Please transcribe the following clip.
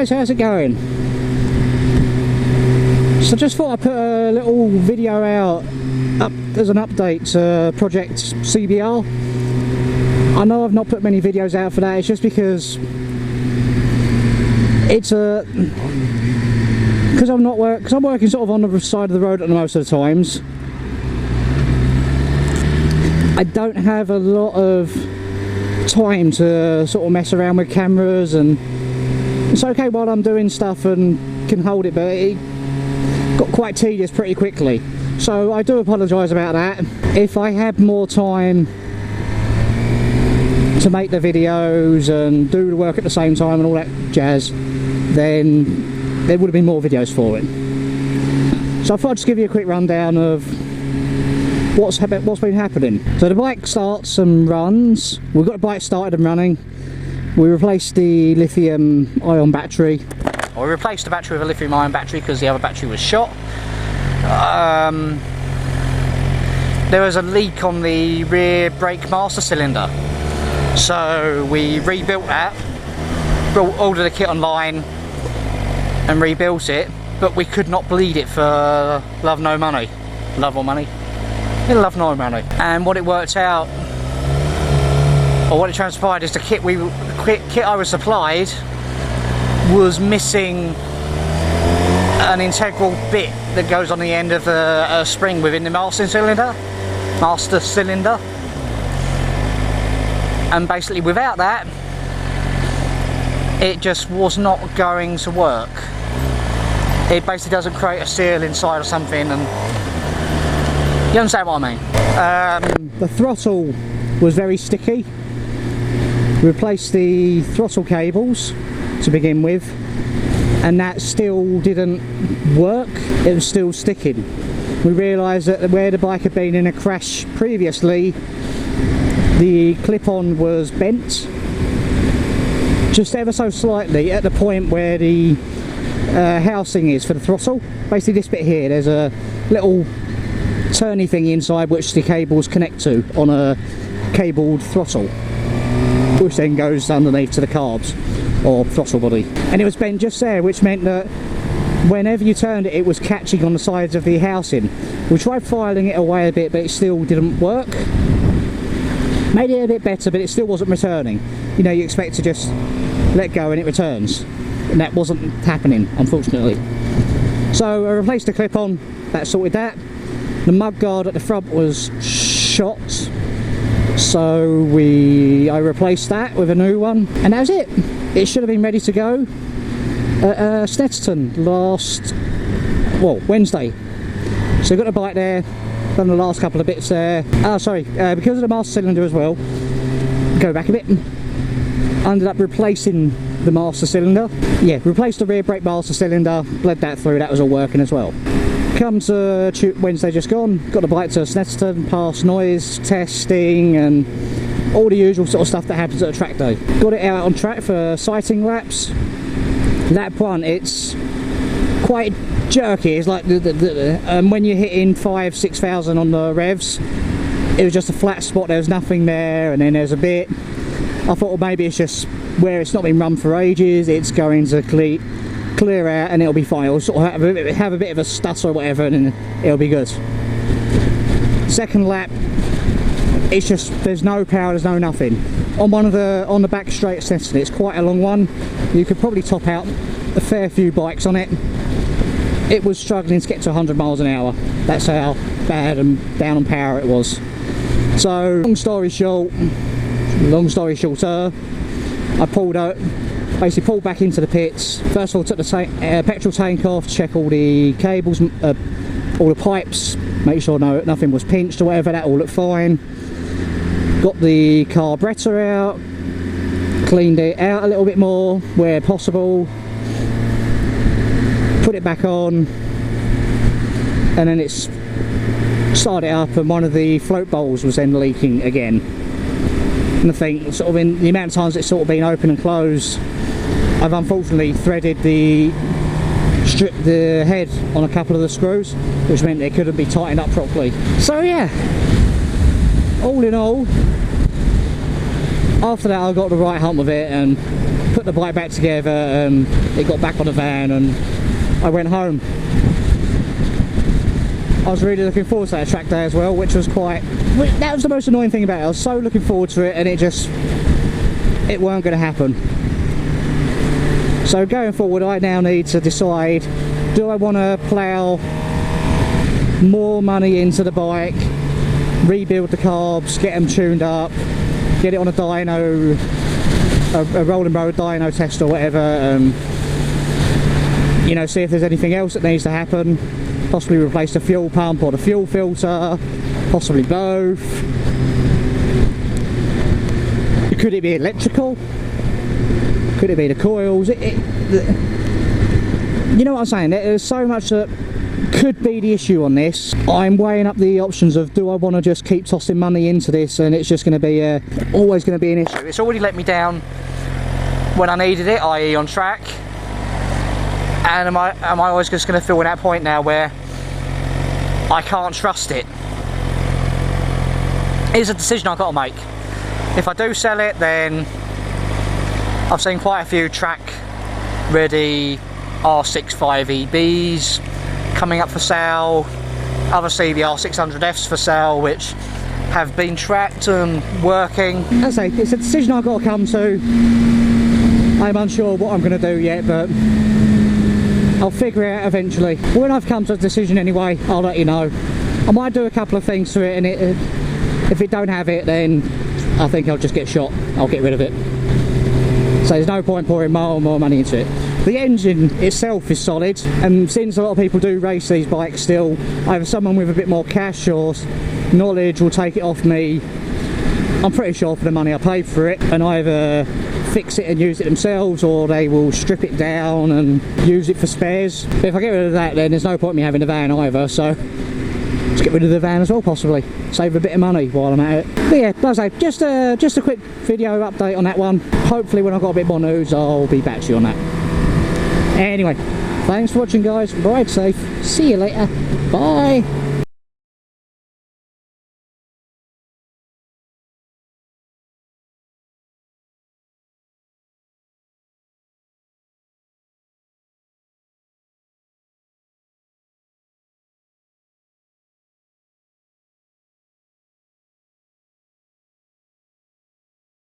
guys, how's it going? So just thought I'd put a little video out as an update to Project CBR. I know I've not put many videos out for that, it's just because it's because I'm working sort of on the side of the road at most of the times. I don't have a lot of time to sort of mess around with cameras, and it's okay while I'm doing stuff and can hold it, but it got quite tedious pretty quickly. So I do apologise about that. If I had more time to make the videos and do the work at the same time and all that jazz, then there would have been more videos for it. So I thought I'd just give you a quick rundown of what's been happening. So the bike starts and runs. We've got the bike started and running. We replaced the lithium ion battery. We replaced the battery with a lithium ion battery because the other battery was shot. There was a leak on the rear brake master cylinder, so we rebuilt that, ordered the kit online and rebuilt it, but we could not bleed it for love nor money. Love or money? Love nor money. And what it worked out, or what it transpired, is the kit I was supplied was missing an integral bit that goes on the end of the spring within the master cylinder. And basically without that, it just was not going to work. It basically doesn't create a seal inside or something, and you understand what I mean. The throttle was very sticky. We replaced the throttle cables to begin with, and that still didn't work. It was still sticking. We realised that where the bike had been in a crash previously, the clip-on was bent just ever so slightly at the point where the housing is for the throttle. Basically this bit here, there's a little turny thing inside which the cables connect to on a cabled throttle, which then goes underneath to the carbs or throttle body, and it was bent just there, which meant that whenever you turned it, it was catching on the sides of the housing. We tried filing it away a bit, but it still didn't work. Made it a bit better, but it still wasn't returning. You know, you expect to just let go and it returns, and that wasn't happening, unfortunately. So I replaced the clip-on, that sorted that. The mudguard at the front was shot, so I replaced that with a new one, and that was it. It should have been ready to go at Snetterton Wednesday. So got the bike there, done the last couple of bits there. Because of the master cylinder as well, go back a bit, ended up replacing the master cylinder. Yeah, replaced the rear brake master cylinder, bled that through, that was all working as well. Comes Wednesday just gone, got the bike to Snetterton, passed noise testing and all the usual sort of stuff that happens at a track day. Got it out on track for sighting laps. Lap 1, it's quite jerky. It's like when you're hitting 5,000–6,000 on the revs, it was just a flat spot, there was nothing there, and then there's a bit. I thought, well, maybe it's just where it's not been run for ages, it's going to clear out and it'll be fine. It'll sort of have a bit of a stutter or whatever, and then it'll be good. Second lap, it's just, there's no power, there's no nothing. On the back straight at Snetterton, it's quite a long one. You could probably top out a fair few bikes on it. It was struggling to get to 100 miles an hour. That's how bad and down on power it was. So long story shorter, I basically pulled back into the pits. First of all, took the petrol tank off, check all the cables, all the pipes, make sure nothing was pinched or whatever, that all looked fine. Got the carburettor out, cleaned it out a little bit more where possible, put it back on, and then it's started it up, and one of the float bowls was then leaking again. And I think sort of in the amount of times it's sort of been open and closed, I've unfortunately threaded the head on a couple of the screws, which meant it couldn't be tightened up properly. So yeah, all in all, After that I got the right hump with it and put the bike back together, and it got back on the van and I went home. I was really looking forward to that track day as well, which was that was the most annoying thing about it. I was so looking forward to it and it weren't going to happen. So going forward I now need to decide, do I want to plough more money into the bike, rebuild the carbs, get them tuned up, get it on a dyno, a rolling road dyno test or whatever, you know, see if there's anything else that needs to happen, possibly replace the fuel pump or the fuel filter, possibly both. Could it be electrical? Could it be the coils? You know what I'm saying? There's so much that could be the issue on this. I'm weighing up the options of, do I want to just keep tossing money into this and it's just going to be always going to be an issue. It's already let me down when I needed it, i.e. on track, and am I always just going to feel in that point now where I can't trust it? It's a decision I've got to make. If I do sell it, then I've seen quite a few track ready R65 EBs coming up for sale, other CBR 600Fs for sale which have been tracked and working. As I say, it's a decision I've got to come to. I'm unsure what I'm going to do yet, but I'll figure it out eventually. When I've come to a decision anyway, I'll let you know. I might do a couple of things to it, and if it don't have it, then I think I'll just get shot. I'll get rid of it. So there's no point pouring more money into it. The engine itself is solid, and since a lot of people do race these bikes still, either someone with a bit more cash or knowledge will take it off me, I'm pretty sure, for the money I paid for it, and either fix it and use it themselves, or they will strip it down and use it for spares. But if I get rid of that, then there's no point in me having the van either, so let's get rid of the van as well, possibly. Save a bit of money while I'm at it. But yeah, as I say, just a quick video update on that one. Hopefully when I've got a bit more news, I'll be back to you on that. Anyway, thanks for watching guys, ride safe, see you later, bye.